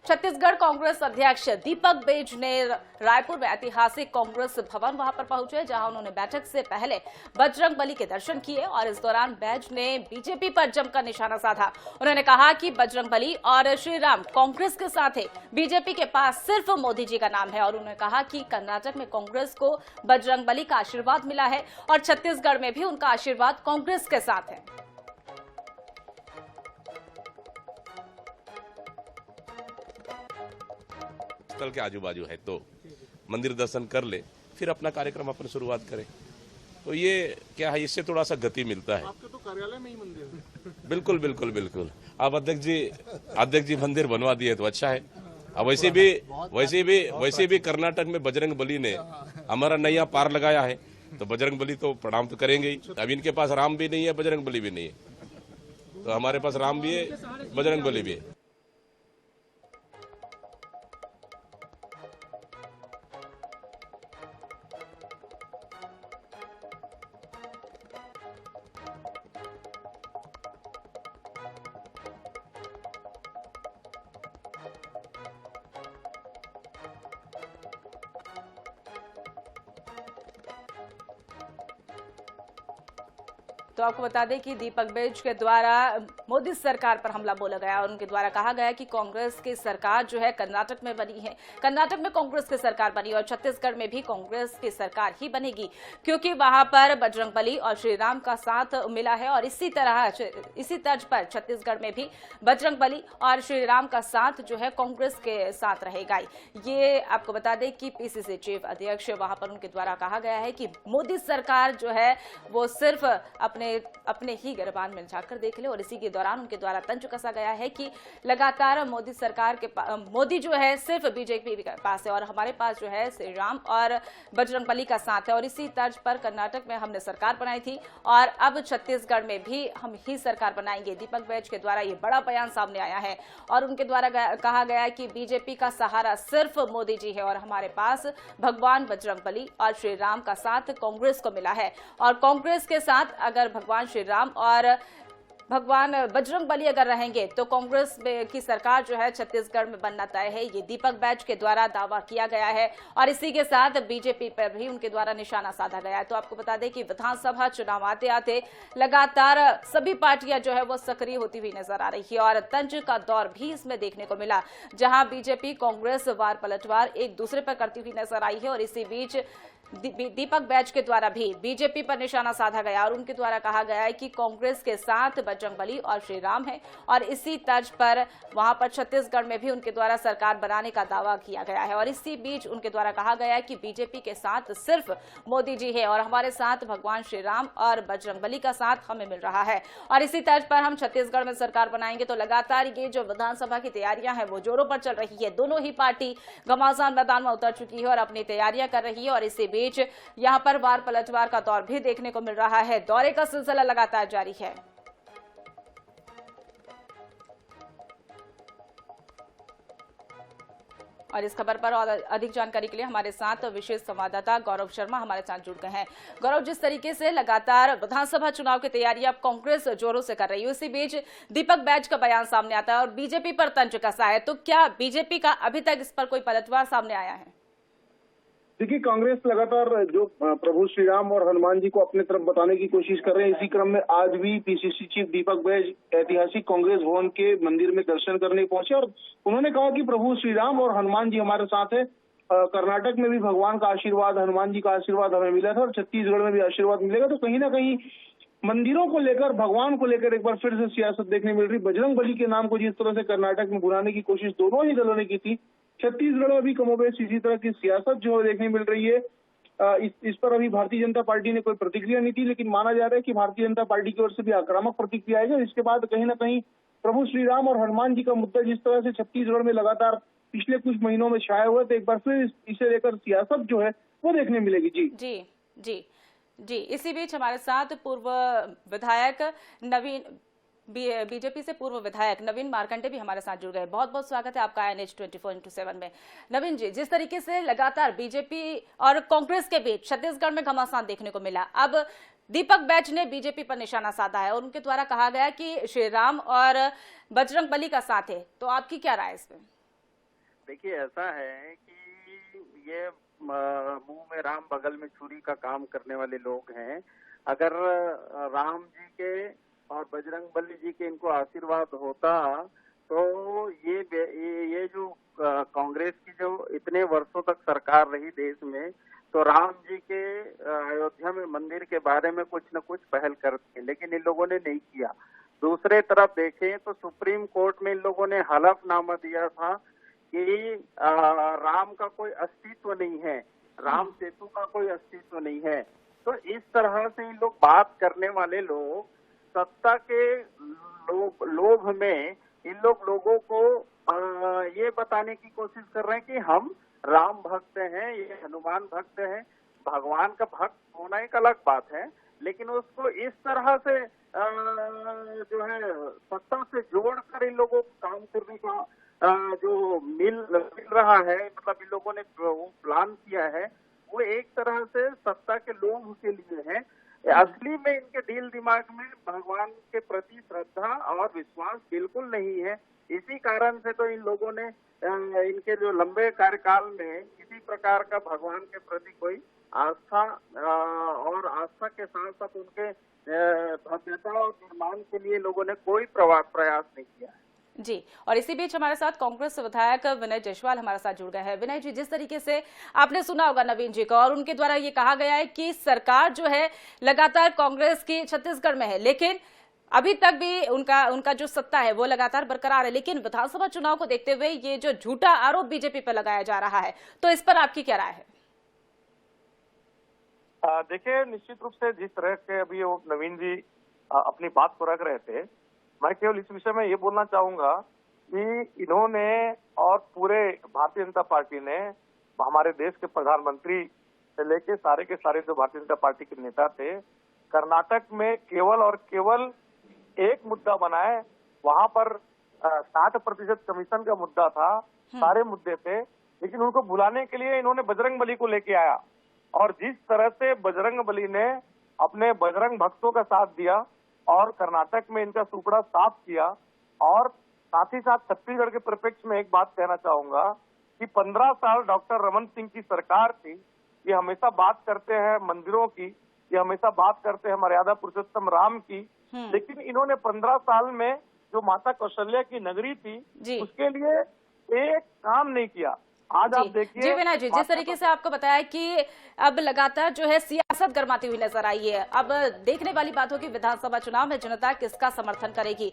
छत्तीसगढ़ कांग्रेस अध्यक्ष दीपक बैज ने रायपुर में ऐतिहासिक कांग्रेस भवन वहां पर पहुंचे, जहां उन्होंने बैठक से पहले बजरंगबली के दर्शन किए और इस दौरान बैज ने बीजेपी पर जमकर निशाना साधा। उन्होंने कहा कि बजरंगबली और श्री राम कांग्रेस के साथ है, बीजेपी के पास सिर्फ मोदी जी का नाम है। और उन्होंने कहा कि कर्नाटक में कांग्रेस को बजरंगबली का आशीर्वाद मिला है और छत्तीसगढ़ में भी उनका आशीर्वाद कांग्रेस के साथ है। स्थल के आजू बाजू है तो मंदिर दर्शन कर ले, फिर अपना कार्यक्रम अपन शुरुआत करें। तो ये क्या है, इससे थोड़ा सा गति मिलता है। आपके तो कार्यालय में ही मंदिर है। बिल्कुल बिल्कुल बिल्कुल। अब अध्यक्ष जी मंदिर बनवा दिए तो अच्छा है। अब वैसे भी कर्नाटक में बजरंगबली ने हमारा नैया पार लगाया है, तो बजरंगबली तो प्रणाम तो करेंगे ही। अब इनके पास राम भी नहीं है, बजरंगबली भी नहीं है, तो हमारे पास राम भी है, बजरंगबली भी है। तो आपको बता दें कि दीपक बैज के द्वारा मोदी सरकार पर हमला बोला गया और उनके द्वारा कहा गया कि कांग्रेस की सरकार जो है कर्नाटक में बनी है, कर्नाटक में कांग्रेस की सरकार बनी और छत्तीसगढ़ में भी कांग्रेस की सरकार ही बनेगी, क्योंकि वहां पर बजरंगबली और श्री राम का साथ मिला है। और इसी तर्ज पर छत्तीसगढ़ में भी बजरंगबली और श्री राम का साथ जो है कांग्रेस के साथ रहेगा। ये आपको बता दें कि पीसीसी चीफ अध्यक्ष वहां पर उनके द्वारा कहा गया है कि मोदी सरकार जो है वो सिर्फ अपने ही गिरबान में झांककर देख ले। और इसी के दौरान उनके द्वारा तंज कसा गया है कि लगातार मोदी सरकार के मोदी जो है सिर्फ बीजेपी के पास है और हमारे पास जो है श्री राम और बजरंगबली का साथ है। और इसी तर्ज पर कर्नाटक में हमने सरकार बनाई थी और अब छत्तीसगढ़ में भी हम ही सरकार बनाएंगे। दीपक बैज के द्वारा ये बड़ा बयान सामने आया है और उनके द्वारा कहा गया है कि बीजेपी का सहारा सिर्फ मोदी जी है और हमारे पास भगवान बजरंगबली और श्री राम का साथ कांग्रेस को मिला है। और कांग्रेस के साथ अगर भगवान श्री राम और भगवान बजरंगबली अगर रहेंगे तो कांग्रेस की सरकार जो है छत्तीसगढ़ में बनना तय है। ये दीपक बैज के द्वारा दावा किया गया है और इसी के साथ बीजेपी पर भी उनके द्वारा निशाना साधा गया है। तो आपको बता दें कि विधानसभा चुनाव आते आते लगातार सभी पार्टियां जो है वो सक्रिय होती हुई नजर आ रही है और तंज का दौर भी इसमें देखने को मिला, जहां बीजेपी कांग्रेस वार पलटवार एक दूसरे पर करती हुई नजर आई है। और इसी बीच दीपक बैज के द्वारा भी बीजेपी पर निशाना साधा गया और उनके द्वारा कहा गया है कि कांग्रेस के साथ बजरंगबली और श्री राम है और इसी तर्ज पर वहां पर छत्तीसगढ़ में भी उनके द्वारा सरकार बनाने का दावा किया गया है। और इसी बीच उनके द्वारा कहा गया है कि बीजेपी के साथ सिर्फ मोदी जी है और हमारे साथ भगवान श्री राम और बजरंगबली का साथ हमें मिल रहा है और इसी तर्ज पर हम छत्तीसगढ़ में सरकार बनाएंगे। तो लगातार ये जो विधानसभा की तैयारियां हैं वो जोरों पर चल रही है। दोनों ही पार्टी घमासान मैदान में उतर चुकी है और अपनी तैयारियां कर रही है और इसी बीच यहां पर वार पलटवार का दौर भी देखने को मिल रहा है। दौरे का सिलसिला लगातार जारी है। और इस खबर पर और अधिक जानकारी के लिए हमारे साथ विशेष संवाददाता गौरव शर्मा हमारे साथ जुड़ गए हैं। गौरव, जिस तरीके से लगातार विधानसभा चुनाव की तैयारी अब कांग्रेस जोरों से कर रही है, उसी बीच दीपक बैज का बयान सामने आता है और बीजेपी पर तंज कसा है, तो क्या बीजेपी का अभी तक इस पर कोई पलटवार सामने आया है? देखिए, कांग्रेस लगातार जो प्रभु श्री राम और हनुमान जी को अपने तरफ बताने की कोशिश कर रहे हैं, इसी क्रम में आज भी पीसीसी चीफ दीपक बैज ऐतिहासिक कांग्रेस भवन के मंदिर में दर्शन करने पहुंचे और उन्होंने कहा कि प्रभु श्री राम और हनुमान जी हमारे साथ है। कर्नाटक में भी भगवान का आशीर्वाद, हनुमान जी का आशीर्वाद हमें मिला था और छत्तीसगढ़ में भी आशीर्वाद मिलेगा। तो कहीं ना कहीं मंदिरों को लेकर, भगवान को लेकर एक बार फिर से सियासत देखने मिल रही। बजरंगबली के नाम को जिस तरह से कर्नाटक में बुलाने की कोशिश दोनों ही दलों ने की थी, छत्तीसगढ़ में भी कमोबेश इसी तरह की सियासत जो है देखने मिल रही है। इस पर अभी भारतीय जनता पार्टी ने कोई प्रतिक्रिया नहीं दी, लेकिन माना जा रहा है कि भारतीय जनता पार्टी की ओर से भी आक्रामक प्रतिक्रिया आएगी। इसके बाद कहीं ना कहीं प्रभु श्री राम और हनुमान जी का मुद्दा जिस तरह से छत्तीसगढ़ में लगातार पिछले कुछ महीनों में छाया हुआ, तो एक बार फिर इसे लेकर सियासत जो है वो देखने मिलेगी। जी जी जी जी। इसी बीच हमारे साथ पूर्व विधायक बीजेपी से पूर्व विधायक नवीन मार्कंडे भी हमारे साथ जुड़ गए। बहुत बहुत स्वागत है आपका NH 24x7 में। नवीन जी, जिस तरीके से लगातार बीजेपी और कांग्रेस के बीच छत्तीसगढ़ में घमासान देखने को मिला, अब दीपक बैज ने बीजेपी पर निशाना साधा है और उनके द्वारा कहा गया कि श्री राम और बजरंगबली का साथ है, तो आपकी क्या राय है इसमें? देखिए ऐसा है कि ये मुंह में राम बगल में छुरी का काम करने वाले लोग हैं। अगर राम जी के और बजरंगबली जी के इनको आशीर्वाद होता तो ये जो कांग्रेस की जो इतने वर्षों तक सरकार रही देश में, तो राम जी के अयोध्या में मंदिर के बारे में कुछ न कुछ पहल करते, लेकिन इन लोगों ने नहीं किया। दूसरे तरफ देखें तो सुप्रीम कोर्ट में इन लोगों ने हलफनामा दिया था कि राम का कोई अस्तित्व नहीं है, राम सेतु का कोई अस्तित्व नहीं है। तो इस तरह से इन लोग बात करने वाले लोग सत्ता के लोभ में इन लोगों को ये बताने की कोशिश कर रहे हैं कि हम राम भक्त हैं, ये हनुमान भक्त हैं। भगवान का भक्त होना एक अलग बात है, लेकिन उसको इस तरह से जो है सत्ता से जोड़कर इन लोगों को काम करने का जो मिल रहा है, मतलब इन लोगों ने वो प्लान किया है, वो एक तरह से सत्ता के लोभ के लिए है। असली में इनके दिल दिमाग में भगवान के प्रति श्रद्धा और विश्वास बिल्कुल नहीं है। इसी कारण से तो इन लोगों ने इनके जो लंबे कार्यकाल में किसी प्रकार का भगवान के प्रति कोई आस्था और आस्था के साथ साथ उनके भव्यता और निर्माण के लिए लोगों ने कोई प्रयास नहीं किया है। जी, और इसी बीच हमारे साथ कांग्रेस विधायक विनय जायसवाल हमारे साथ जुड़ गए हैं। विनय जी, जिस तरीके से आपने सुना होगा नवीन जी का, और उनके द्वारा ये कहा गया है कि सरकार जो है लगातार कांग्रेस की छत्तीसगढ़ में है, लेकिन अभी तक भी उनका जो सत्ता है वो लगातार बरकरार है, लेकिन विधानसभा चुनाव को देखते हुए ये जो झूठा आरोप बीजेपी पर लगाया जा रहा है, तो इस पर आपकी क्या राय है? देखिए, निश्चित रूप से जिस तरह के अभी वो नवीन जी अपनी बात को रख रहे थे, मैं केवल इस विषय में ये बोलना चाहूंगा कि इन्होंने और पूरे भारतीय जनता पार्टी ने हमारे देश के प्रधानमंत्री से लेके सारे के सारे जो भारतीय जनता पार्टी के नेता थे, कर्नाटक में केवल और केवल एक मुद्दा बनाए, वहां पर 60% कमीशन का मुद्दा था, सारे मुद्दे थे, लेकिन उनको बुलाने के लिए इन्होंने बजरंगबली को लेके आया। और जिस तरह से बजरंगबली ने अपने बजरंग भक्तों का साथ दिया और कर्नाटक में इनका सुपड़ा साफ किया, और साथ ही साथ छत्तीसगढ़ के परिप्रेक्ष्य में एक बात कहना चाहूंगा कि 15 साल डॉक्टर रमन सिंह की सरकार थी। ये हमेशा बात करते हैं मंदिरों की, ये हमेशा बात करते हैं मर्यादा पुरुषोत्तम राम की, लेकिन इन्होंने 15 साल में जो माता कौशल्या की नगरी थी उसके लिए एक काम नहीं किया। आज आप देखिए जी विनय जी, जिस तरीके से आपको बताया कि अब लगातार जो है सियासत गरमाती हुई नजर आई है, अब देखने वाली बात होगी विधानसभा चुनाव में जनता किसका समर्थन करेगी।